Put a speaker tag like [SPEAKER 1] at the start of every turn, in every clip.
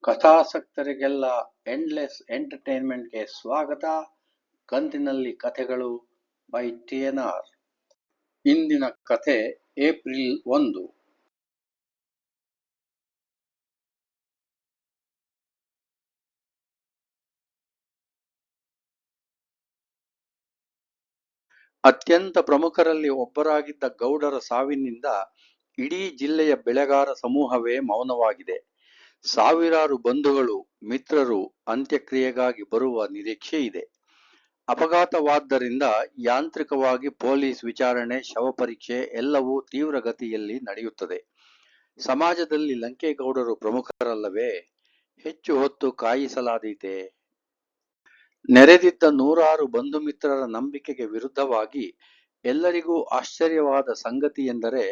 [SPEAKER 1] ಕಥಾಸಕ್ತರಿಗೆಲ್ಲ endless ಎಂಟರ್ಟೈನ್ಮೆಂಟ್ಗೆ ಸ್ವಾಗತ. ಕಂತಿನಲ್ಲಿ ಕಥೆಗಳು ಬೈ TNR. ಇಂದಿನ ಕಥೆ ಏಪ್ರಿಲ್ 1. ಅತ್ಯಂತ ಪ್ರಮುಖರಲ್ಲಿ ಒಬ್ಬರಾಗಿದ್ದ ಗೌಡರ ಸಾವಿನಿಂದ ಇಡೀ ಜಿಲ್ಲೆಯ ಬೆಳೆಗಾರ ಸಮೂಹವೇ ಮೌನವಾಗಿದೆ. ಸಾವಿರಾರು ಬಂಧುಗಳು ಮಿತ್ರರು ಅಂತ್ಯಕ್ರಿಯೆಗಾಗಿ ಬರುವ ನಿರೀಕ್ಷೆ ಇದೆ. ಅಪಘಾತವಾದ್ದರಿಂದ ಯಾಂತ್ರಿಕವಾಗಿ ಪೊಲೀಸ್ ವಿಚಾರಣೆ, ಶವಪರೀಕ್ಷೆ ಎಲ್ಲವೂ ತೀವ್ರಗತಿಯಲ್ಲಿ ನಡೆಯುತ್ತದೆ. ಸಮಾಜದಲ್ಲಿ ಲಂಕೇಗೌಡರು ಪ್ರಮುಖರಲ್ಲವೇ? ಹೆಚ್ಚು ಹೊತ್ತು ಕಾಯಿಸಲಾದೀತೆ? ನೆರೆದಿದ್ದ ನೂರಾರು ಬಂಧು ಮಿತ್ರರ ನಂಬಿಕೆಗೆ ವಿರುದ್ಧವಾಗಿ ಎಲ್ಲರಿಗೂ ಆಶ್ಚರ್ಯವಾದ ಸಂಗತಿಯೆಂದರೆ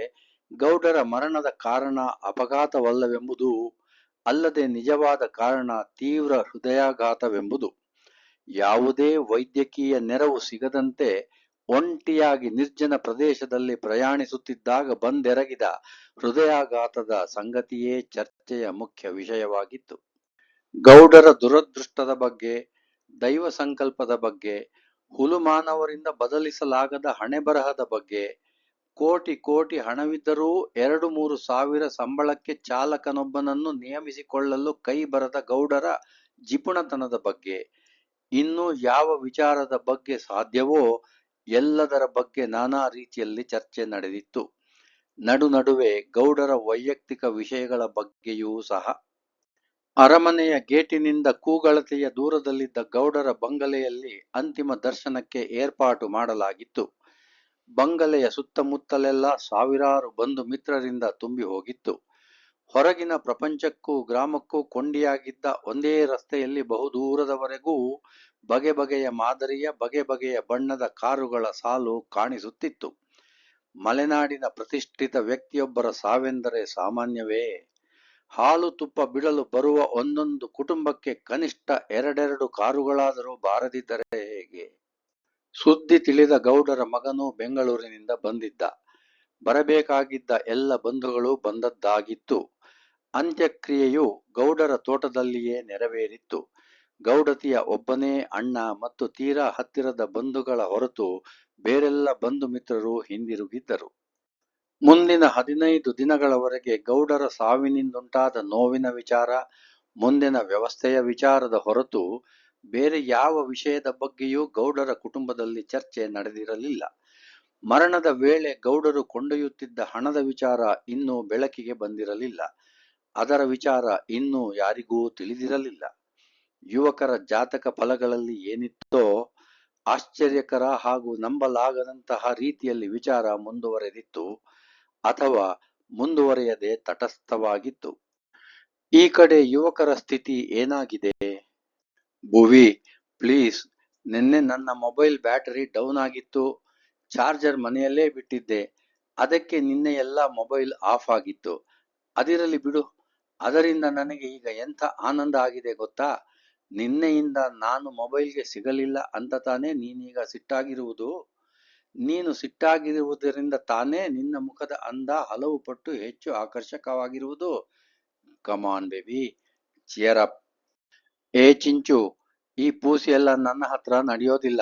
[SPEAKER 1] ಗೌಡರ ಮರಣದ ಕಾರಣ ಅಪಘಾತವಲ್ಲವೆಂಬುದು, ಅಲ್ಲದೆ ನಿಜವಾದ ಕಾರಣ ತೀವ್ರ ಹೃದಯಾಘಾತವೆಂಬುದು. ಯಾವುದೇ ವೈದ್ಯಕೀಯ ನೆರವು ಸಿಗದಂತೆ ಒಂಟಿಯಾಗಿ ನಿರ್ಜನ ಪ್ರದೇಶದಲ್ಲಿ ಪ್ರಯಾಣಿಸುತ್ತಿದ್ದಾಗ ಬಂದೆರಗಿದ ಹೃದಯಾಘಾತದ ಸಂಗತಿಯೇ ಚರ್ಚೆಯ ಮುಖ್ಯ ವಿಷಯವಾಗಿತ್ತು. ಗೌಡರ ದುರದೃಷ್ಟದ ಬಗ್ಗೆ, ದೈವ ಸಂಕಲ್ಪದ ಬಗ್ಗೆ, ಹುಲುಮಾನವರಿಂದ ಬದಲಿಸಲಾಗದ ಹಣೆಬರಹದ ಬಗ್ಗೆ, ಕೋಟಿ ಕೋಟಿ ಹಣವಿದ್ದರೂ 2-3 ಸಾವಿರ ಸಂಬಳಕ್ಕೆ ಚಾಲಕನೊಬ್ಬನನ್ನು ನೇಮಿಸಿಕೊಳ್ಳಲು ಕೈ ಬರದ ಗೌಡರ ಜಿಪುಣತನದ ಬಗ್ಗೆ, ಇನ್ನೂ ಯಾವ ವಿಚಾರದ ಬಗ್ಗೆ ಸಾಧ್ಯವೋ ಎಲ್ಲದರ ಬಗ್ಗೆ ನಾನಾ ರೀತಿಯಲ್ಲಿ ಚರ್ಚೆ ನಡೆದಿತ್ತು. ನಡುವೆ ಗೌಡರ ವೈಯಕ್ತಿಕ ವಿಷಯಗಳ ಬಗ್ಗೆಯೂ ಸಹ. ಅರಮನೆಯ ಗೇಟಿನಿಂದ ಕೂಗಳತೆಯ ದೂರದಲ್ಲಿದ್ದ ಗೌಡರ ಬಂಗಲೆಯಲ್ಲಿ ಅಂತಿಮ ದರ್ಶನಕ್ಕೆ ಏರ್ಪಾಟು ಮಾಡಲಾಗಿತ್ತು. ಬಂಗಲೆಯ ಸುತ್ತಮುತ್ತಲೆಲ್ಲ ಸಾವಿರಾರು ಬಂಧು ಮಿತ್ರರಿಂದ ತುಂಬಿ ಹೋಗಿತ್ತು. ಹೊರಗಿನ ಪ್ರಪಂಚಕ್ಕೂ ಗ್ರಾಮಕ್ಕೂ ಕೊಂಡಿಯಾಗಿದ್ದ ಒಂದೇ ರಸ್ತೆಯಲ್ಲಿ ಬಹುದೂರದವರೆಗೂ ಬಗೆ ಬಗೆಯ ಮಾದರಿಯ, ಬಗೆ ಬಗೆಯ ಬಣ್ಣದ ಕಾರುಗಳ ಸಾಲು ಕಾಣಿಸುತ್ತಿತ್ತು. ಮಲೆನಾಡಿನ ಪ್ರತಿಷ್ಠಿತ ವ್ಯಕ್ತಿಯೊಬ್ಬರ ಸಾವೆಂದರೆ ಸಾಮಾನ್ಯವೇ? ಹಾಲು ತುಪ್ಪ ಬಿಡಲು ಬರುವ ಒಂದೊಂದು ಕುಟುಂಬಕ್ಕೆ ಕನಿಷ್ಠ 2 ಕಾರುಗಳಾದರೂ ಬಾರದಿದ್ದರೆ ಹೇಗೆ? ಸುದ್ದಿ ತಿಳಿದ ಗೌಡರ ಮಗನು ಬೆಂಗಳೂರಿನಿಂದ ಬಂದಿದ್ದ. ಬರಬೇಕಾಗಿದ್ದ ಎಲ್ಲ ಬಂಧುಗಳು ಬಂದದ್ದಾಗಿತ್ತು. ಅಂತ್ಯಕ್ರಿಯೆಯು ಗೌಡರ ತೋಟದಲ್ಲಿಯೇ ನೆರವೇರಿತ್ತು. ಗೌಡತಿಯ ಒಬ್ಬನೇ ಅಣ್ಣ ಮತ್ತು ತೀರಾ ಹತ್ತಿರದ ಬಂಧುಗಳ ಹೊರತು ಬೇರೆಲ್ಲ ಬಂಧು ಮಿತ್ರರು ಹಿಂದಿರುಗಿದ್ದರು. ಮುಂದಿನ 15 ದಿನಗಳವರೆಗೆ ಗೌಡರ ಸಾವಿನಿಂದುಂಟಾದ ನೋವಿನ ವಿಚಾರ, ಮುಂದಿನ ವ್ಯವಸ್ಥೆಯ ವಿಚಾರದ ಹೊರತು ಬೇರೆ ಯಾವ ವಿಷಯದ ಬಗ್ಗೆಯೂ ಗೌಡರ ಕುಟುಂಬದಲ್ಲಿ ಚರ್ಚೆ ನಡೆದಿರಲಿಲ್ಲ. ಮರಣದ ವೇಳೆ ಗೌಡರು ಕೊಂಡೊಯ್ಯುತ್ತಿದ್ದ ಹಣದ ವಿಚಾರ ಇನ್ನೂ ಬೆಳಕಿಗೆ ಬಂದಿರಲಿಲ್ಲ. ಅದರ ವಿಚಾರ ಇನ್ನೂ ಯಾರಿಗೂ ತಿಳಿದಿರಲಿಲ್ಲ. ಯುವಕರ ಜಾತಕ ಫಲಗಳಲ್ಲಿ ಏನಿತ್ತೋ ಆಶ್ಚರ್ಯಕರ ಹಾಗೂ ನಂಬಲಾಗದಂತಹ ರೀತಿಯಲ್ಲಿ ವಿಚಾರ ಮುಂದುವರೆದಿತ್ತು, ಅಥವಾ ಮುಂದುವರೆಯದೆ ತಟಸ್ಥವಾಗಿತ್ತು. ಈ ಕಡೆ ಯುವಕರ ಸ್ಥಿತಿ ಏನಾಗಿದೆ? ಭುವಿ, ಪ್ಲೀಸ್, ನಿನ್ನೆ ನನ್ನ ಮೊಬೈಲ್ ಬ್ಯಾಟರಿ ಡೌನ್ ಆಗಿತ್ತು. ಚಾರ್ಜರ್ ಮನೆಯಲ್ಲೇ ಬಿಟ್ಟಿದ್ದೆ. ಅದಕ್ಕೆ ನಿನ್ನೆ ಎಲ್ಲ ಮೊಬೈಲ್ ಆಫ್ ಆಗಿತ್ತು. ಅದಿರಲಿ ಬಿಡು. ಅದರಿಂದ ನನಗೆ ಈಗ ಎಂಥ ಆನಂದ ಆಗಿದೆ ಗೊತ್ತಾ? ನಿನ್ನೆಯಿಂದ ನಾನು ಮೊಬೈಲ್ಗೆ ಸಿಗಲಿಲ್ಲ ಅಂತ ತಾನೇ ನೀನೀಗ ಸಿಟ್ಟಾಗಿರುವುದು. ನೀನು ಸಿಟ್ಟಾಗಿರುವುದರಿಂದ ತಾನೇ ನಿನ್ನ ಮುಖದ ಅಂದ ಹಲವು ಪಟ್ಟು ಹೆಚ್ಚು ಆಕರ್ಷಕವಾಗಿರುವುದು. Come on baby, cheer up. ಏ ಚಿಂಚು, ಈ ಪೂಸಿ ಎಲ್ಲ ನನ್ನ ಹತ್ರ ನಡೆಯೋದಿಲ್ಲ.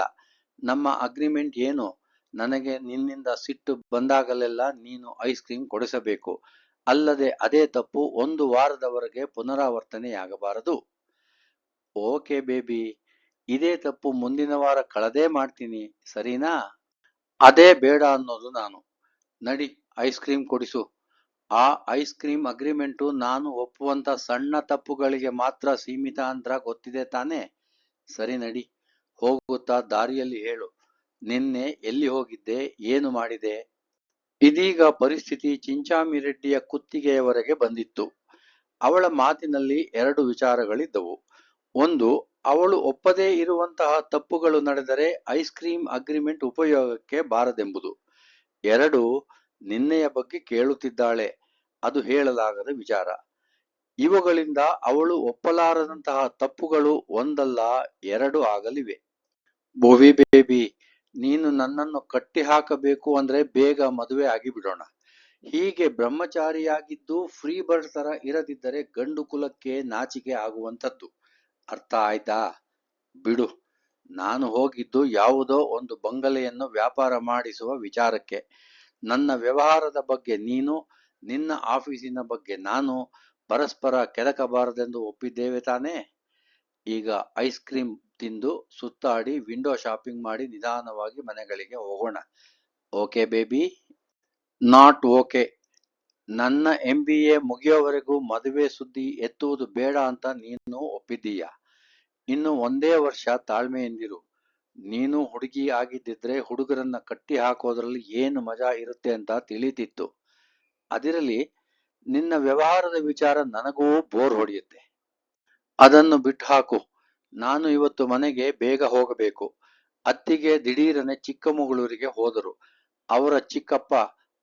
[SPEAKER 1] ನಮ್ಮ ಅಗ್ರಿಮೆಂಟ್ ಏನು? ನನಗೆ ನಿನ್ನಿಂದ ಸಿಟ್ಟು ಬಂದಾಗಲೆಲ್ಲ ನೀನು ಐಸ್ ಕ್ರೀಮ್ ಕೊಡಿಸಬೇಕು. ಅಲ್ಲದೆ ಅದೇ ತಪ್ಪು 1 ವಾರದವರೆಗೆ ಪುನರಾವರ್ತನೆಯಾಗಬಾರದು. ಓಕೆ ಬೇಬಿ, ಇದೇ ತಪ್ಪು ಮುಂದಿನ ವಾರ ಕಳೆದೇ ಮಾಡ್ತೀನಿ, ಸರಿನಾ? ಅದೇ ಬೇಡ ಅನ್ನೋದು ನಾನು. ನಡಿ, ಐಸ್ ಕ್ರೀಮ್ ಕೊಡಿಸು. ಆ ಐಸ್ ಕ್ರೀಮ್ ಅಗ್ರಿಮೆಂಟು ನಾನು ಒಪ್ಪುವಂತ ಸಣ್ಣ ತಪ್ಪುಗಳಿಗೆ ಮಾತ್ರ ಸೀಮಿತ ಅಂತ ಗೊತ್ತಿದೆ ತಾನೇ? ಸರಿ ನಡಿ. ಹೋಗುತ್ತಾ ದಾರಿಯಲ್ಲಿ ಹೇಳು, ನಿನ್ನೆ ಎಲ್ಲಿ ಹೋಗಿದ್ದೆ, ಏನು ಮಾಡಿದೆ? ಇದೀಗ ಪರಿಸ್ಥಿತಿ ಚಿಂಚಾಮಿರೆಡ್ಡಿಯ ಕುತ್ತಿಗೆಯವರೆಗೆ ಬಂದಿತ್ತು. ಅವಳ ಮಾತಿನಲ್ಲಿ 2 ವಿಚಾರಗಳಿದ್ದವು. ಒಂದು, ಅವಳು ಒಪ್ಪದೇ ಇರುವಂತಹ ತಪ್ಪುಗಳು ನಡೆದರೆ ಐಸ್ ಕ್ರೀಮ್ ಅಗ್ರಿಮೆಂಟ್ ಉಪಯೋಗಕ್ಕೆ ಬಾರದೆಂಬುದು. 2, ನಿನ್ನೆಯ ಬಗ್ಗೆ ಕೇಳುತ್ತಿದ್ದಾಳೆ, ಅದು ಹೇಳಲಾಗದ ವಿಚಾರ. ಇವುಗಳಿಂದ ಅವಳು ಒಪ್ಪಲಾರದಂತಹ ತಪ್ಪುಗಳು ಒಂದಲ್ಲ 2 ಆಗಲಿವೆ. ಭುವಿ ಬೇಬಿ, ನೀನು ನನ್ನನ್ನು ಕಟ್ಟಿ ಹಾಕಬೇಕು ಅಂದ್ರೆ ಬೇಗ ಮದುವೆ ಆಗಿಬಿಡೋಣ. ಹೀಗೆ ಬ್ರಹ್ಮಚಾರಿಯಾಗಿದ್ದು ಫ್ರೀ ಬರ್ಡ್ ತರ ಇರದಿದ್ದರೆ ಗಂಡು ಕುಲಕ್ಕೆ ನಾಚಿಕೆ ಆಗುವಂಥದ್ದು. ಅರ್ಥ ಆಯ್ತಾ? ಬಿಡು. ನಾನು ಹೋಗಿದ್ದು ಯಾವುದೋ ಒಂದು ಬಂಗಲೆಯನ್ನು ವ್ಯಾಪಾರ ಮಾಡಿಸುವ ವಿಚಾರಕ್ಕೆ. ನನ್ನ ವ್ಯವಹಾರದ ಬಗ್ಗೆ ನೀನು, ನಿನ್ನ ಆಫೀಸಿನ ಬಗ್ಗೆ ನಾನು ಪರಸ್ಪರ ಕೆದಕಬಾರದೆಂದು ಒಪ್ಪಿದ್ದೇವೆ ತಾನೇ? ಈಗ ಐಸ್ ಕ್ರೀಮ್ ತಿಂದು ಸುತ್ತಾಡಿ ವಿಂಡೋ ಶಾಪಿಂಗ್ ಮಾಡಿ ನಿಧಾನವಾಗಿ ಮನೆಗಳಿಗೆ ಹೋಗೋಣ. Okay baby? Not okay. ನನ್ನ MBA ಮುಗಿಯೋವರೆಗೂ ಮದುವೆ ಸುದ್ದಿ ಎತ್ತುವುದು ಬೇಡ ಅಂತ ನೀನು ಒಪ್ಪಿದ್ದೀಯ. ಇನ್ನು ಒಂದೇ ವರ್ಷ ತಾಳ್ಮೆಯಿಂದಿರು. ನೀನು ಹುಡುಗಿ ಆಗಿದ್ದಿದ್ರೆ ಹುಡುಗರನ್ನ ಕಟ್ಟಿ ಹಾಕೋದ್ರಲ್ಲಿ ಏನು ಮಜಾ ಇರುತ್ತೆ ಅಂತ ತಿಳಿತಿತ್ತು. ಅದಿರಲಿ, ನಿನ್ನ ವ್ಯವಹಾರದ ವಿಚಾರ ನನಗೂ ಬೋರ್ ಹೊಡೆಯುತ್ತೆ. ಅದನ್ನು ಬಿಟ್ಟು ಹಾಕು. ನಾನು ಇವತ್ತು ಮನೆಗೆ ಬೇಗ ಹೋಗಬೇಕು. ಅತ್ತಿಗೆ ದಿಢೀರನೆ ಚಿಕ್ಕಮಗಳೂರಿಗೆ ಹೋದರು. ಅವರ ಚಿಕ್ಕಪ್ಪ,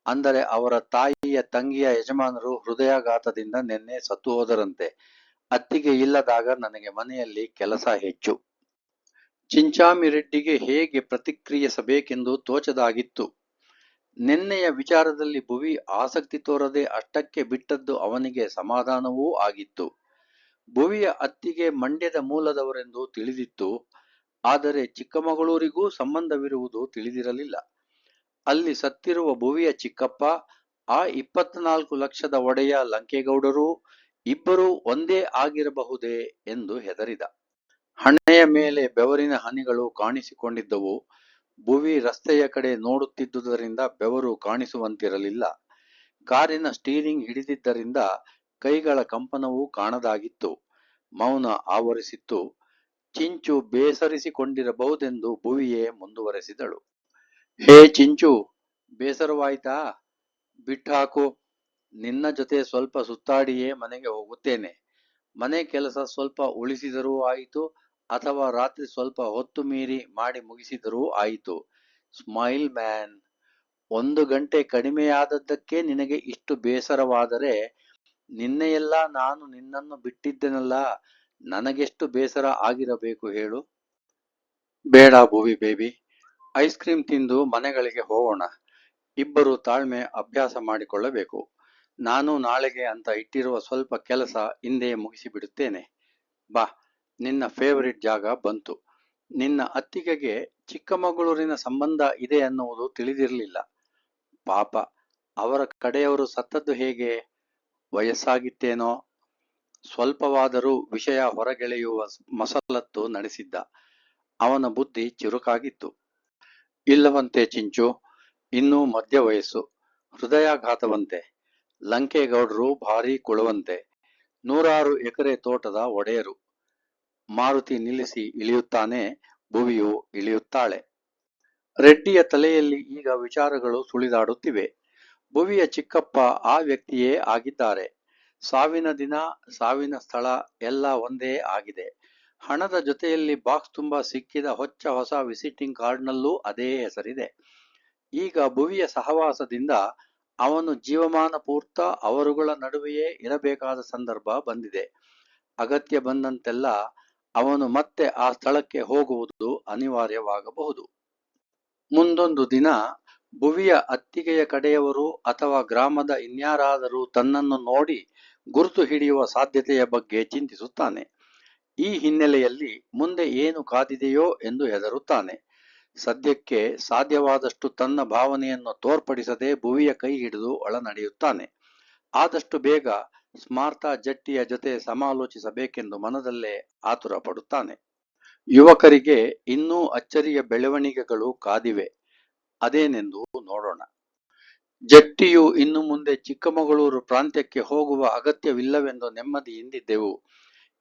[SPEAKER 1] ಅಂದರೆ ಅವರ ತಾಯಿಯ ತಂಗಿಯ ಯಜಮಾನರು ಹೃದಯಾಘಾತದಿಂದ ನಿನ್ನೆ ಸತ್ತು ಹೋದರಂತೆ. ಅತ್ತಿಗೆ ಇಲ್ಲದಾಗ ನನಗೆ ಮನೆಯಲ್ಲಿ ಕೆಲಸ ಹೆಚ್ಚು. ಚಿಂಚಾಮಿ ರೆಡ್ಡಿಗೆ ಹೇಗೆ ಪ್ರತಿಕ್ರಿಯಿಸಬೇಕೆಂದು ತೋಚದಾಗಿತ್ತು. ನಿನ್ನೆಯ ವಿಚಾರದಲ್ಲಿ ಭುವಿ ಆಸಕ್ತಿ ತೋರದೆ ಅಷ್ಟಕ್ಕೆ ಬಿಟ್ಟದ್ದು ಅವನಿಗೆ ಸಮಾಧಾನವೂ ಆಗಿತ್ತು. ಭುವಿಯ ಅತ್ತಿಗೆ ಮಂಡ್ಯದ ಮೂಲದವರೆಂದು ತಿಳಿದಿತ್ತು. ಆದರೆ ಚಿಕ್ಕಮಗಳೂರಿಗೂ ಸಂಬಂಧವಿರುವುದು ತಿಳಿದಿರಲಿಲ್ಲ. ಅಲ್ಲಿ ಸತ್ತಿರುವ ಭುವಿಯ ಚಿಕ್ಕಪ್ಪ, ಆ 24 ಲಕ್ಷದ ಒಡೆಯ ಲಂಕೇಗೌಡರೂ ಇಬ್ಬರೂ ಒಂದೇ ಆಗಿರಬಹುದೇ ಎಂದು ಹೆದರಿದ. ಹಣೆಯ ಮೇಲೆ ಬೆವರಿನ ಹನಿಗಳು ಕಾಣಿಸಿಕೊಂಡಿದ್ದವು. ಭುವಿ ರಸ್ತೆಯ ಕಡೆ ನೋಡುತ್ತಿದ್ದುದರಿಂದ ಬೆವರು ಕಾಣಿಸುವಂತಿರಲಿಲ್ಲ. ಕಾರಿನ ಸ್ಟೀರಿಂಗ್ ಹಿಡಿದಿದ್ದರಿಂದ ಕೈಗಳ ಕಂಪನವೂ ಕಾಣದಾಗಿತ್ತು. ಮೌನ ಆವರಿಸಿತ್ತು. ಚಿಂಚು ಬೇಸರಿಸಿಕೊಂಡಿರಬಹುದೆಂದು ಭುವಿಯೇ ಮುಂದುವರೆಸಿದಳು. ಹೇ ಚಿಂಚು, ಬೇಸರವಾಯ್ತಾ? ಬಿಟ್ಟಾಕು. ನಿನ್ನ ಜೊತೆ ಸ್ವಲ್ಪ ಸುತ್ತಾಡಿಯೇ ಮನೆಗೆ ಹೋಗುತ್ತೇನೆ. ಮನೆ ಕೆಲಸ ಸ್ವಲ್ಪ ಉಳಿಸಿದರೂ ಆಯಿತು, ಅಥವಾ ರಾತ್ರಿ ಸ್ವಲ್ಪ ಹೊತ್ತು ಮೀರಿ ಮಾಡಿ ಮುಗಿಸಿದರೂ ಆಯಿತು. Smile man. 1 ಗಂಟೆ ಕಡಿಮೆಯಾದದ್ದಕ್ಕೆ ನಿನಗೆ ಇಷ್ಟು ಬೇಸರವಾದರೆ ನಿನ್ನೆಯೆಲ್ಲ ನಾನು ನಿನ್ನನ್ನು ಬಿಟ್ಟಿದ್ದೆನಲ್ಲ, ನನಗೆಷ್ಟು ಬೇಸರ ಆಗಿರಬೇಕು ಹೇಳು? ಬೇಡ ಭುವಿ ಬೇಬಿ, ಐಸ್ ಕ್ರೀಮ್ ತಿಂದು ಮನೆಗಳಿಗೆ ಹೋಗೋಣ. ಇಬ್ಬರು ತಾಳ್ಮೆ ಅಭ್ಯಾಸ ಮಾಡಿಕೊಳ್ಳಬೇಕು. ನಾನು ನಾಳೆಗೆ ಅಂತ ಇಟ್ಟಿರುವ ಸ್ವಲ್ಪ ಕೆಲಸ ಇಂದೇ ಮುಗಿಸಿಬಿಡುತ್ತೇನೆ. ಬಾ, ನಿನ್ನ ಫೇವರಿಟ್ ಜಾಗ ಬಂತು. ನಿನ್ನ ಅತ್ತಿಗೆಗೆ ಚಿಕ್ಕಮಗಳೂರಿನ ಸಂಬಂಧ ಇದೆ ಅನ್ನುವುದು ತಿಳಿದಿರಲಿಲ್ಲ. ಪಾಪ, ಅವರ ಕಡೆಯವರು ಸತ್ತದ್ದು ಹೇಗೆ? ವಯಸ್ಸಾಗಿತ್ತೇನೋ? ಸ್ವಲ್ಪವಾದರೂ ವಿಷಯ ಹೊರಗೆಳೆಯುವ ಮಸಲತ್ತು ನಡೆಸಿದ್ದ. ಅವನ ಬುದ್ಧಿ ಚುರುಕಾಗಿತ್ತು. ಇಲ್ಲವಂತೆ ಚಿಂಚು, ಇನ್ನೂ ಮಧ್ಯ ವಯಸ್ಸು, ಹೃದಯಾಘಾತವಂತೆ. ಲಂಕೇಗೌಡರು ಭಾರೀ ಕುಳವಂತೆ, 100 ಎಕರೆ ತೋಟದ ಒಡೆಯರು. ಮಾರುತಿ ನಿಲ್ಲಿಸಿ ಇಳಿಯುತ್ತಾನೆ. ಭುವಿಯು ಇಳಿಯುತ್ತಾಳೆ. ರೆಡ್ಡಿಯ ತಲೆಯಲ್ಲಿ ಈಗ ವಿಚಾರಗಳು ಸುಳಿದಾಡುತ್ತಿವೆ. ಭುವಿಯ ಚಿಕ್ಕಪ್ಪ ಆ ವ್ಯಕ್ತಿಯೇ ಆಗಿದ್ದಾರೆ. ಸಾವಿನ ದಿನ, ಸಾವಿನ ಸ್ಥಳ ಎಲ್ಲ ಒಂದೇ ಆಗಿದೆ. ಹಣದ ಜೊತೆಯಲ್ಲಿ ಬಾಕ್ಸ್ ತುಂಬ ಸಿಕ್ಕಿದ ಹೊಸ ವಿಸಿಟಿಂಗ್ ಕಾರ್ಡ್ನಲ್ಲೂ ಅದೇ ಹೆಸರಿದೆ. ಈಗ ಭುವಿಯ ಸಹವಾಸದಿಂದ ಅವನು ಜೀವಮಾನ ಪೂರ್ತ ಅವರುಗಳ ನಡುವೆಯೇ ಇರಬೇಕಾದ ಸಂದರ್ಭ ಬಂದಿದೆ. ಅಗತ್ಯ ಬಂದಂತೆಲ್ಲ ಅವನು ಮತ್ತೆ ಆ ಸ್ಥಳಕ್ಕೆ ಹೋಗುವುದು ಅನಿವಾರ್ಯವಾಗಬಹುದು. ಮುಂದೊಂದು ದಿನ ಭುವಿಯ ಅತ್ತಿಗೆಯ ಕಡೆಯವರು ಅಥವಾ ಗ್ರಾಮದ ಇನ್ಯಾರಾದರೂ ತನ್ನನ್ನು ನೋಡಿ ಗುರುತು ಹಿಡಿಯುವ ಸಾಧ್ಯತೆಯ ಬಗ್ಗೆ ಚಿಂತಿಸುತ್ತಾನೆ. ಈ ಹಿನ್ನೆಲೆಯಲ್ಲಿ ಮುಂದೆ ಏನು ಕಾದಿದೆಯೋ ಎಂದು ಹೆದರುತ್ತಾನೆ. ಸದ್ಯಕ್ಕೆ ಸಾಧ್ಯವಾದಷ್ಟು ತನ್ನ ಭಾವನೆಯನ್ನು ತೋರ್ಪಡಿಸದೆ ಭುವಿಯ ಕೈ ಹಿಡಿದು ಒಳನಡೆಯುತ್ತಾನೆ. ಆದಷ್ಟು ಬೇಗ ಸ್ಮಾರ್ಥ ಜಟ್ಟಿಯ ಜೊತೆ ಸಮಾಲೋಚಿಸಬೇಕೆಂದು ಮನದಲ್ಲೇ ಆತುರ ಪಡುತ್ತಾನೆ. ಯುವಕರಿಗೆ ಇನ್ನೂ ಅಚ್ಚರಿಯ ಬೆಳವಣಿಗೆಗಳು ಕಾದಿವೆ. ಅದೇನೆಂದು ನೋಡೋಣ. ಜಟ್ಟಿಯು ಇನ್ನು ಮುಂದೆ ಚಿಕ್ಕಮಗಳೂರು ಪ್ರಾಂತ್ಯಕ್ಕೆ ಹೋಗುವ ಅಗತ್ಯವಿಲ್ಲವೆಂದು ನೆಮ್ಮದಿಯಿಂದಿದ್ದೆವು.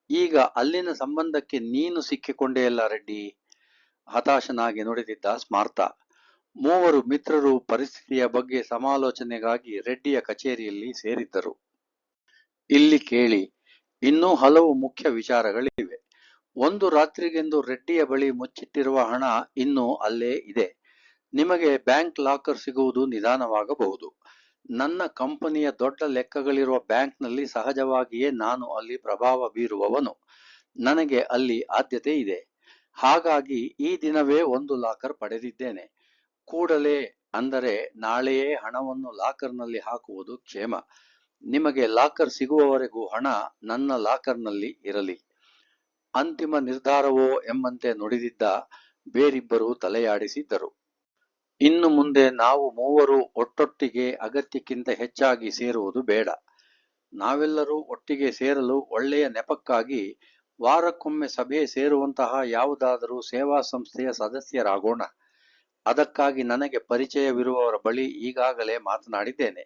[SPEAKER 1] ಈಗ ಅಲ್ಲಿನ ಸಂಬಂಧಕ್ಕೆ ನೀನು ಸಿಕ್ಕಿಕೊಂಡೆಯಲ್ಲ ರೆಡ್ಡಿ, ಹತಾಶನಾಗಿ ನುಡಿದಿದ್ದ ಸ್ಮಾರ್ಥ. ಮೂವರು ಮಿತ್ರರು ಪರಿಸ್ಥಿತಿಯ ಬಗ್ಗೆ ಸಮಾಲೋಚನೆಗಾಗಿ ರೆಡ್ಡಿಯ ಕಚೇರಿಯಲ್ಲಿ ಸೇರಿದ್ದರು. ಇಲ್ಲಿ ಕೇಳಿ, ಇನ್ನೂ ಹಲವು ಮುಖ್ಯ ವಿಚಾರಗಳಿವೆ. ಒಂದು ರಾತ್ರಿಗೆಂದು ರೆಡ್ಡಿಯ ಬಳಿ ಮುಚ್ಚಿಟ್ಟಿರುವ ಹಣ ಇನ್ನೂ ಅಲ್ಲೇ ಇದೆ. ನಿಮಗೆ ಬ್ಯಾಂಕ್ ಲಾಕರ್ ಸಿಗುವುದು ನಿಧಾನವಾಗಬಹುದು. ನನ್ನ ಕಂಪನಿಯ ದೊಡ್ಡ ಲೆಕ್ಕಗಳಿರುವ ಬ್ಯಾಂಕ್ನಲ್ಲಿ ಸಹಜವಾಗಿಯೇ ನಾನು ಅಲ್ಲಿ ಪ್ರಭಾವ ಬೀರುವವನು. ನನಗೆ ಅಲ್ಲಿ ಆದ್ಯತೆ ಇದೆ. ಹಾಗಾಗಿ ಈ ದಿನವೇ ಒಂದು ಲಾಕರ್ ಪಡೆದಿದ್ದೇನೆ. ಕೂಡಲೇ ಅಂದರೆ ನಾಳೆಯೇ ಹಣವನ್ನು ಲಾಕರ್ನಲ್ಲಿ ಹಾಕುವುದು ಕ್ಷೇಮ. ನಿಮಗೆ ಲಾಕರ್ ಸಿಗುವವರೆಗೂ ಹಣ ನನ್ನ ಲಾಕರ್ನಲ್ಲಿ ಇರಲಿ. ಅಂತಿಮ ನಿರ್ಧಾರವೋ ಎಂಬಂತೆ ನುಡಿದಿದ್ದ. ಬೇರಿಬ್ಬರು ತಲೆಯಾಡಿಸಿದ್ದರು. ಇನ್ನು ಮುಂದೆ ನಾವು ಮೂವರು ಒಟ್ಟೊಟ್ಟಿಗೆ ಅಗತ್ಯಕ್ಕಿಂತ ಹೆಚ್ಚಾಗಿ ಸೇರುವುದು ಬೇಡ. ನಾವೆಲ್ಲರೂ ಒಟ್ಟಿಗೆ ಸೇರಲು ಒಳ್ಳೆಯ ನೆಪಕ್ಕಾಗಿ ವಾರಕ್ಕೊಮ್ಮೆ ಸಭೆ ಸೇರುವಂತಹ ಯಾವುದಾದರೂ ಸೇವಾ ಸಂಸ್ಥೆಯ ಸದಸ್ಯರಾಗೋಣ. ಅದಕ್ಕಾಗಿ ನನಗೆ ಪರಿಚಯವಿರುವವರ ಬಳಿ ಈಗಾಗಲೇ ಮಾತನಾಡಿದ್ದೇನೆ.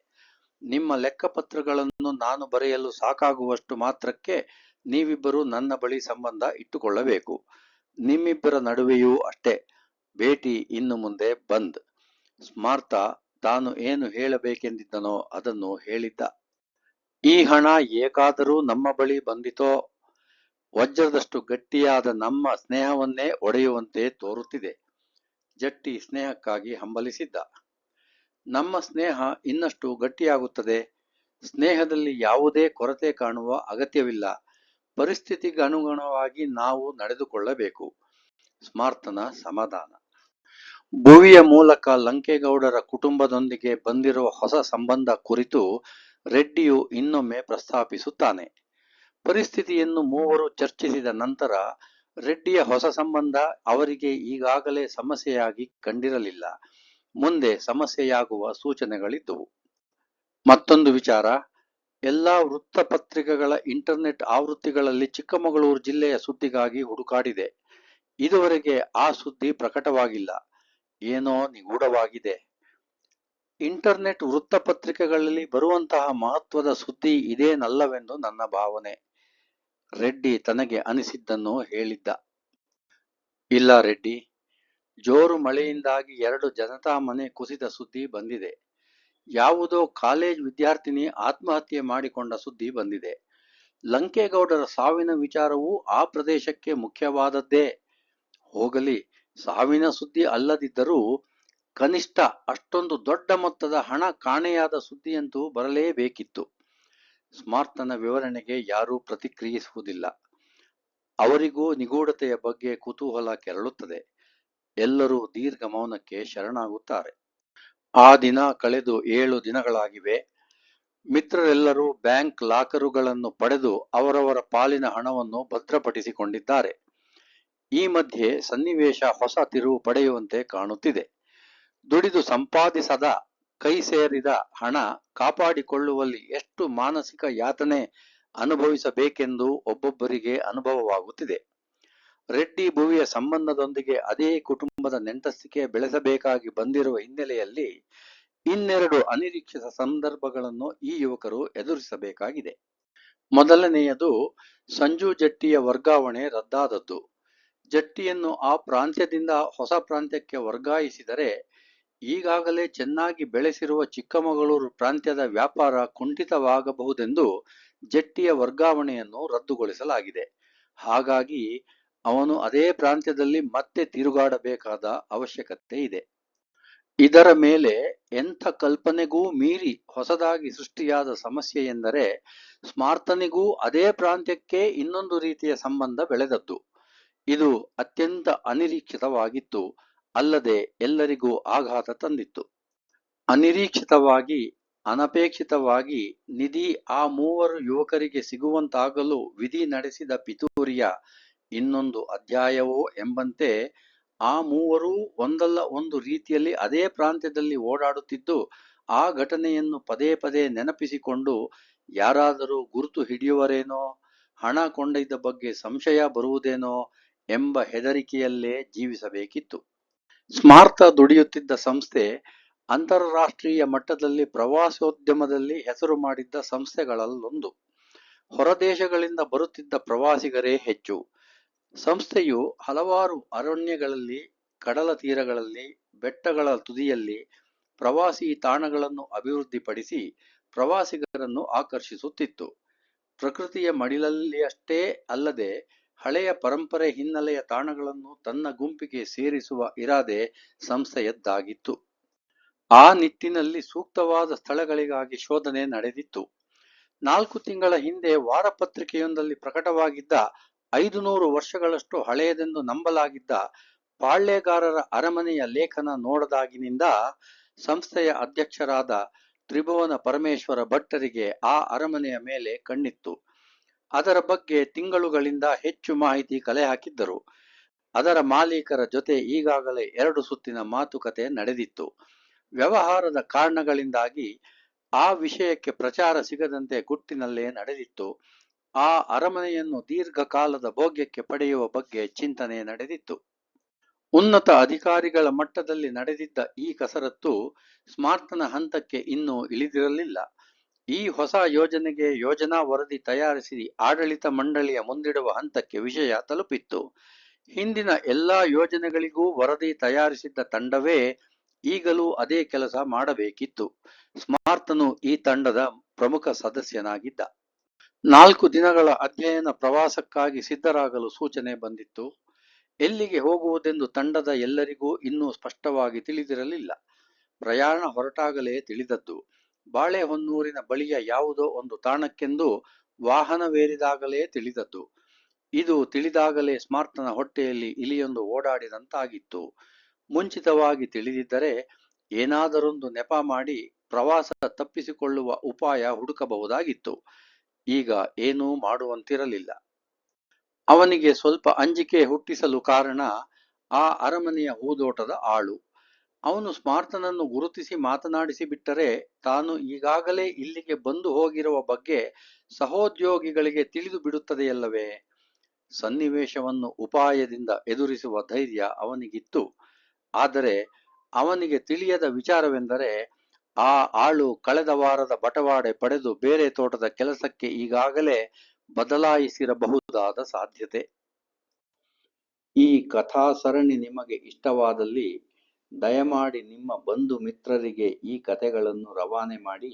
[SPEAKER 1] ನಿಮ್ಮ ಲೆಕ್ಕಪತ್ರಗಳನ್ನು ನಾನು ಬರೆಯಲು ಸಾಕಾಗುವಷ್ಟು ಮಾತ್ರಕ್ಕೆ ನೀವಿಬ್ಬರು ನನ್ನ ಬಳಿ ಸಂಬಂಧ ಇಟ್ಟುಕೊಳ್ಳಬೇಕು. ನಿಮ್ಮಿಬ್ಬರ ನಡುವೆಯೂ ಅಷ್ಟೇ. ಭೇಟಿ ಇನ್ನು ಮುಂದೆ ಬಂದ್. ಸ್ಮಾರ್ತ ತಾನು ಏನು ಹೇಳಬೇಕೆಂದಿದ್ದನೋ ಅದನ್ನು ಹೇಳಿದ್ದ. ಈ ಹಣ ಏಕಾದರೂ ನಮ್ಮ ಬಳಿ ಬಂದಿತೋ? ವಜ್ರದಷ್ಟು ಗಟ್ಟಿಯಾದ ನಮ್ಮ ಸ್ನೇಹವನ್ನೇ ಒಡೆಯುವಂತೆ ತೋರುತ್ತಿದೆ. ಜಟ್ಟಿ ಸ್ನೇಹಕ್ಕಾಗಿ ಹಂಬಲಿಸಿದ್ದ. ನಮ್ಮ ಸ್ನೇಹ ಇನ್ನಷ್ಟು ಗಟ್ಟಿಯಾಗುತ್ತದೆ. ಸ್ನೇಹದಲ್ಲಿ ಯಾವುದೇ ಕೊರತೆ ಕಾಣುವ ಅಗತ್ಯವಿಲ್ಲ. ಪರಿಸ್ಥಿತಿಗನುಗುಣವಾಗಿ ನಾವು ನಡೆದುಕೊಳ್ಳಬೇಕು. ಸ್ಮಾರ್ತನ ಸಮಾಧಾನ. ಭುವಿಯ ಮೂಲಕ ಲಂಕೇಗೌಡರ ಕುಟುಂಬದೊಂದಿಗೆ ಬಂದಿರುವ ಹೊಸ ಸಂಬಂಧ ಕುರಿತು ರೆಡ್ಡಿಯು ಇನ್ನೊಮ್ಮೆ ಪ್ರಸ್ತಾಪಿಸುತ್ತಾನೆ. ಪರಿಸ್ಥಿತಿಯನ್ನು ಮೂವರು ಚರ್ಚಿಸಿದ ನಂತರ ರೆಡ್ಡಿಯ ಹೊಸ ಸಂಬಂಧ ಅವರಿಗೆ ಈಗಾಗಲೇ ಸಮಸ್ಯೆಯಾಗಿ ಕಂಡಿರಲಿಲ್ಲ. ಮುಂದೆ ಸಮಸ್ಯೆಯಾಗುವ ಸೂಚನೆಗಳಿದ್ದವು. ಮತ್ತೊಂದು ವಿಚಾರ, ಎಲ್ಲಾ ವೃತ್ತಪತ್ರಿಕೆಗಳ ಇಂಟರ್ನೆಟ್ ಆವೃತ್ತಿಗಳಲ್ಲಿ ಚಿಕ್ಕಮಗಳೂರು ಜಿಲ್ಲೆಯ ಸುದ್ದಿಗಾಗಿ ಹುಡುಕಾಡಿದೆ. ಇದುವರೆಗೆ ಆ ಸುದ್ದಿ ಪ್ರಕಟವಾಗಿಲ್ಲ. ಏನೋ ನಿಗೂಢವಾಗಿದೆ. ಇಂಟರ್ನೆಟ್ ವೃತ್ತಪತ್ರಿಕೆಗಳಲ್ಲಿ ಬರುವಂತಹ ಮಹತ್ವದ ಸುದ್ದಿ ಇದೇನಲ್ಲವೆಂದು ನನ್ನ ಭಾವನೆ. ರೆಡ್ಡಿ ತನಗೆ ಅನಿಸಿದ್ದನ್ನು ಹೇಳಿದ್ದ. ಇಲ್ಲ ರೆಡ್ಡಿ, ಜೋರು ಮಳೆಯಿಂದಾಗಿ 2 ಜನತಾ ಮನೆ ಕುಸಿದ ಸುದ್ದಿ ಬಂದಿದೆ. ಯಾವುದೋ ಕಾಲೇಜ್ ವಿದ್ಯಾರ್ಥಿನಿ ಆತ್ಮಹತ್ಯೆ ಮಾಡಿಕೊಂಡ ಸುದ್ದಿ ಬಂದಿದೆ. ಲಂಕೇಗೌಡರ ಸಾವಿನ ವಿಚಾರವೂ ಆ ಪ್ರದೇಶಕ್ಕೆ ಮುಖ್ಯವಾದದ್ದೇ. ಹೋಗಲಿ, ಸಾವಿನ ಸುದ್ದಿ ಅಲ್ಲದಿದ್ದರೂ ಕನಿಷ್ಠ ಅಷ್ಟೊಂದು ದೊಡ್ಡ ಮೊತ್ತದ ಹಣ ಕಾಣೆಯಾದ ಸುದ್ದಿಯಂತೂ ಬರಲೇಬೇಕಿತ್ತು. ಸ್ಮಾರ್ತನ ವಿವರಣೆಗೆ ಯಾರೂ ಪ್ರತಿಕ್ರಿಯಿಸುವುದಿಲ್ಲ. ಅವರಿಗೂ ನಿಗೂಢತೆಯ ಬಗ್ಗೆ ಕುತೂಹಲ ಕೆರಳುತ್ತದೆ. ಎಲ್ಲರೂ ದೀರ್ಘ ಮೌನಕ್ಕೆ ಶರಣಾಗುತ್ತಾರೆ. ಆ ದಿನ ಕಳೆದು 7 ದಿನಗಳಾಗಿವೆ. ಮಿತ್ರರೆಲ್ಲರೂ ಬ್ಯಾಂಕ್ ಲಾಕರುಗಳನ್ನು ಪಡೆದು ಅವರವರ ಪಾಲಿನ ಹಣವನ್ನು ಭದ್ರಪಡಿಸಿಕೊಂಡಿದ್ದಾರೆ. ಈ ಮಧ್ಯೆ ಸನ್ನಿವೇಶ ಹೊಸ ತಿರುವು ಪಡೆಯುವಂತೆ ಕಾಣುತ್ತಿದೆ. ದುಡಿದು ಸಂಪಾದಿಸದ ಕೈ ಸೇರಿದ ಹಣ ಕಾಪಾಡಿಕೊಳ್ಳುವಲ್ಲಿ ಎಷ್ಟು ಮಾನಸಿಕ ಯಾತನೆ ಅನುಭವಿಸಬೇಕೆಂದು ಒಬ್ಬೊಬ್ಬರಿಗೆ ಅನುಭವವಾಗುತ್ತಿದೆ. ರೆಡ್ಡಿ ಭುವಿಯ ಸಂಬಂಧದೊಂದಿಗೆ ಅದೇ ಕುಟುಂಬದ ನೆಂಟಸ್ತಿಕೆ ಬೆಳೆಸಬೇಕಾಗಿ ಬಂದಿರುವ ಹಿನ್ನೆಲೆಯಲ್ಲಿ ಇನ್ನೆರಡು ಅನಿರೀಕ್ಷಿತ ಸಂದರ್ಭಗಳನ್ನು ಈ ಯುವಕರು ಎದುರಿಸಬೇಕಾಗಿದೆ. ಮೊದಲನೆಯದು, ಸಂಜು ಜಟ್ಟಿಯ ವರ್ಗಾವಣೆ ರದ್ದಾದದ್ದು. ಜಟ್ಟಿಯನ್ನು ಆ ಪ್ರಾಂತ್ಯದಿಂದ ಹೊಸ ಪ್ರಾಂತ್ಯಕ್ಕೆ ವರ್ಗಾಯಿಸಿದರೆ ಈಗಾಗಲೇ ಚೆನ್ನಾಗಿ ಬೆಳೆಸಿರುವ ಚಿಕ್ಕಮಗಳೂರು ಪ್ರಾಂತ್ಯದ ವ್ಯಾಪಾರ ಕುಂಠಿತವಾಗಬಹುದೆಂದು ಜಟ್ಟಿಯ ವರ್ಗಾವಣೆಯನ್ನು ರದ್ದುಗೊಳಿಸಲಾಗಿದೆ. ಹಾಗಾಗಿ ಅವನು ಅದೇ ಪ್ರಾಂತ್ಯದಲ್ಲಿ ಮತ್ತೆ ತಿರುಗಾಡಬೇಕಾದ ಅವಶ್ಯಕತೆ ಇದೆ. ಇದರ ಮೇಲೆ ಎಂಥ ಕಲ್ಪನೆಗೂ ಮೀರಿ ಹೊಸದಾಗಿ ಸೃಷ್ಟಿಯಾದ ಸಮಸ್ಯೆ ಎಂದರೆ, ಸ್ಮಾರ್ತನಿಗೂ ಅದೇ ಪ್ರಾಂತ್ಯಕ್ಕೆ ಇನ್ನೊಂದು ರೀತಿಯ ಸಂಬಂಧ ಬೆಳೆದದ್ದು. ಇದು ಅತ್ಯಂತ ಅನಿರೀಕ್ಷಿತವಾಗಿತ್ತು. ಅಲ್ಲದೆ ಎಲ್ಲರಿಗೂ ಆಘಾತ ತಂದಿತ್ತು. ಅನಿರೀಕ್ಷಿತವಾಗಿ, ಅನಪೇಕ್ಷಿತವಾಗಿ ನಿಧಿ ಆ ಮೂವರು ಯುವಕರಿಗೆ ಸಿಗುವಂತಾಗಲು ವಿಧಿ ನಡೆಸಿದ ಪಿತೂರಿಯ ಇನ್ನೊಂದು ಅಧ್ಯಾಯವೋ ಎಂಬಂತೆ ಆ ಮೂವರೂ ಒಂದಲ್ಲ ಒಂದು ರೀತಿಯಲ್ಲಿ ಅದೇ ಪ್ರಾಂತ್ಯದಲ್ಲಿ ಓಡಾಡುತ್ತಿದ್ದು, ಆ ಘಟನೆಯನ್ನು ಪದೇ ಪದೇ ನೆನಪಿಸಿಕೊಂಡು ಯಾರಾದರೂ ಗುರುತು ಹಿಡಿಯುವರೇನೋ, ಹಣ ಕೊಂಡೊಯ್ದ ಬಗ್ಗೆ ಸಂಶಯ ಬರುವುದೇನೋ ಎಂಬ ಹೆದರಿಕೆಯಲ್ಲೇ ಜೀವಿಸಬೇಕಿತ್ತು. ಸ್ಮಾರ್ತ ದುಡಿಯುತ್ತಿದ್ದ ಸಂಸ್ಥೆ ಅಂತಾರಾಷ್ಟ್ರೀಯ ಮಟ್ಟದಲ್ಲಿ ಪ್ರವಾಸೋದ್ಯಮದಲ್ಲಿ ಹೆಸರು ಮಾಡಿದ್ದ ಸಂಸ್ಥೆಗಳಲ್ಲೊಂದು. ಹೊರದೇಶಗಳಿಂದ ಬರುತ್ತಿದ್ದ ಪ್ರವಾಸಿಗರೇ ಹೆಚ್ಚು. ಸಂಸ್ಥೆಯು ಹಲವಾರು ಅರಣ್ಯಗಳಲ್ಲಿ, ಕಡಲ ತೀರಗಳಲ್ಲಿ, ಬೆಟ್ಟಗಳ ತುದಿಯಲ್ಲಿ ಪ್ರವಾಸಿ ತಾಣಗಳನ್ನು ಅಭಿವೃದ್ಧಿಪಡಿಸಿ ಪ್ರವಾಸಿಗರನ್ನು ಆಕರ್ಷಿಸುತ್ತಿತ್ತು. ಪ್ರಕೃತಿಯ ಮಡಿಲಲ್ಲಿಯಷ್ಟೇ ಅಲ್ಲದೆ ಹಳೆಯ ಪರಂಪರೆ ಹಿನ್ನೆಲೆಯ ತಾಣಗಳನ್ನು ತನ್ನ ಗುಂಪಿಗೆ ಸೇರಿಸುವ ಇರಾದೆ ಸಂಸ್ಥೆಯದ್ದಾಗಿತ್ತು. ಆ ನಿಟ್ಟಿನಲ್ಲಿ ಸೂಕ್ತವಾದ ಸ್ಥಳಗಳಿಗಾಗಿ ಶೋಧನೆ ನಡೆದಿತ್ತು. 4 ತಿಂಗಳ ಹಿಂದೆ ವಾರಪತ್ರಿಕೆಯೊಂದಲ್ಲಿ ಪ್ರಕಟವಾಗಿದ್ದ 500 ವರ್ಷಗಳಷ್ಟು ಹಳೆಯದೆಂದು ನಂಬಲಾಗಿದ್ದ ಪಾಳ್ಯಗಾರರ ಅರಮನೆಯ ಲೇಖನ ನೋಡದಾಗಿನಿಂದ ಸಂಸ್ಥೆಯ ಅಧ್ಯಕ್ಷರಾದ ತ್ರಿಭುವನ ಪರಮೇಶ್ವರ ಭಟ್ಟರಿಗೆ ಆ ಅರಮನೆಯ ಮೇಲೆ ಕಣ್ಣಿತ್ತು. ಅದರ ಬಗ್ಗೆ ತಿಂಗಳುಗಳಿಂದ ಹೆಚ್ಚು ಮಾಹಿತಿ ಕಲೆ ಹಾಕಿದ್ದರು. ಅದರ ಮಾಲೀಕರ ಜೊತೆ ಈಗಾಗಲೇ 2 ಸುತ್ತಿನ ಮಾತುಕತೆ ನಡೆದಿತ್ತು. ವ್ಯವಹಾರದ ಕಾರಣಗಳಿಂದಾಗಿ ಆ ವಿಷಯಕ್ಕೆ ಪ್ರಚಾರ ಸಿಗದಂತೆ ಗುಟ್ಟಿನಲ್ಲೇ ನಡೆದಿತ್ತು. ಆ ಅರಮನೆಯನ್ನು ದೀರ್ಘಕಾಲದ ಭೋಗ್ಯಕ್ಕೆ ಪಡೆಯುವ ಬಗ್ಗೆ ಚಿಂತನೆ ನಡೆದಿತ್ತು. ಉನ್ನತ ಅಧಿಕಾರಿಗಳ ಮಟ್ಟದಲ್ಲಿ ನಡೆದಿದ್ದ ಈ ಕಸರತ್ತು ಸ್ಮಾರ್ತನ ಹಂತಕ್ಕೆ ಇನ್ನೂ ಇಳಿದಿರಲಿಲ್ಲ. ಈ ಹೊಸ ಯೋಜನೆಗೆ ಯೋಜನಾ ವರದಿ ತಯಾರಿಸಿ ಆಡಳಿತ ಮಂಡಳಿಯ ಮುಂದಿಡುವ ಹಂತಕ್ಕೆ ವಿಷಯ ತಲುಪಿತ್ತು. ಹಿಂದಿನ ಎಲ್ಲಾ ಯೋಜನೆಗಳಿಗೂ ವರದಿ ತಯಾರಿಸಿದ್ದ ತಂಡವೇ ಈಗಲೂ ಅದೇ ಕೆಲಸ ಮಾಡಬೇಕಿತ್ತು. ಸ್ಮಾರ್ತನು ಈ ತಂಡದ ಪ್ರಮುಖ ಸದಸ್ಯನಾಗಿದ್ದ. 4 ದಿನಗಳ ಅಧ್ಯಯನ ಪ್ರವಾಸಕ್ಕಾಗಿ ಸಿದ್ಧರಾಗಲು ಸೂಚನೆ ಬಂದಿತ್ತು. ಎಲ್ಲಿಗೆ ಹೋಗುವುದೆಂದು ತಂಡದ ಎಲ್ಲರಿಗೂ ಇನ್ನೂ ಸ್ಪಷ್ಟವಾಗಿ ತಿಳಿದಿರಲಿಲ್ಲ. ಪ್ರಯಾಣ ಹೊರಟಾಗಲೇ ತಿಳಿದದ್ದು. ಬಾಳೆಹೊನ್ನೂರಿನ ಬಳಿಯ ಯಾವುದೋ ಒಂದು ತಾಣಕ್ಕೆಂದು ವಾಹನವೇರಿದಾಗಲೇ ತಿಳಿದದ್ದು. ಇದು ತಿಳಿದಾಗಲೇ ಸ್ಮಾರ್ತನ ಹೊಟ್ಟೆಯಲ್ಲಿ ಇಲಿಯೊಂದು ಓಡಾಡಿದಂತಾಗಿತ್ತು. ಮುಂಚಿತವಾಗಿ ತಿಳಿದಿದ್ದರೆ ಏನಾದರೊಂದು ನೆಪ ಮಾಡಿ ಪ್ರವಾಸ ತಪ್ಪಿಸಿಕೊಳ್ಳುವ ಉಪಾಯ ಹುಡುಕಬಹುದಾಗಿತ್ತು. ಈಗ ಏನೂ ಮಾಡುವಂತಿರಲಿಲ್ಲ. ಅವನಿಗೆ ಸ್ವಲ್ಪ ಅಂಜಿಕೆ ಹುಟ್ಟಿಸಲು ಕಾರಣ ಆ ಅರಮನೆಯ ಹೂದೋಟದ ಆಳು. ಅವನು ಸ್ಮಾರ್ತನನ್ನು ಗುರುತಿಸಿ ಮಾತನಾಡಿಸಿ ಬಿಟ್ಟರೆ ತಾನು ಈಗಾಗಲೇ ಇಲ್ಲಿಗೆ ಬಂದು ಹೋಗಿರುವ ಬಗ್ಗೆ ಸಹೋದ್ಯೋಗಿಗಳಿಗೆ ತಿಳಿದು ಬಿಡುತ್ತದೆಯಲ್ಲವೇ? ಸನ್ನಿವೇಶವನ್ನು ಉಪಾಯದಿಂದ ಎದುರಿಸುವ ಧೈರ್ಯ ಅವನಿಗಿತ್ತು. ಆದರೆ ಅವನಿಗೆ ತಿಳಿಯದ ವಿಚಾರವೆಂದರೆ ಆ ಆಳು ಕಳೆದ ವಾರದ ಬಟವಾಡೆ ಪಡೆದು ಬೇರೆ ತೋಟದ ಕೆಲಸಕ್ಕೆ ಈಗಾಗಲೇ ಬದಲಾಯಿಸಿರಬಹುದಾದ ಸಾಧ್ಯತೆ. ಈ ಕಥಾ ಸರಣಿ ನಿಮಗೆ ಇಷ್ಟವಾದಲ್ಲಿ ದಯಮಾಡಿ ನಿಮ್ಮ ಬಂಧು ಮಿತ್ರರಿಗೆ ಈ ಕಥೆಗಳನ್ನು ರವಾನೆ ಮಾಡಿ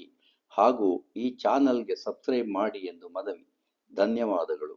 [SPEAKER 1] ಹಾಗೂ ಈ ಚಾನಲ್ಗೆ ಸಬ್ಸ್ಕ್ರೈಬ್ ಮಾಡಿ ಎಂದು ಮನವಿ. ಧನ್ಯವಾದಗಳು.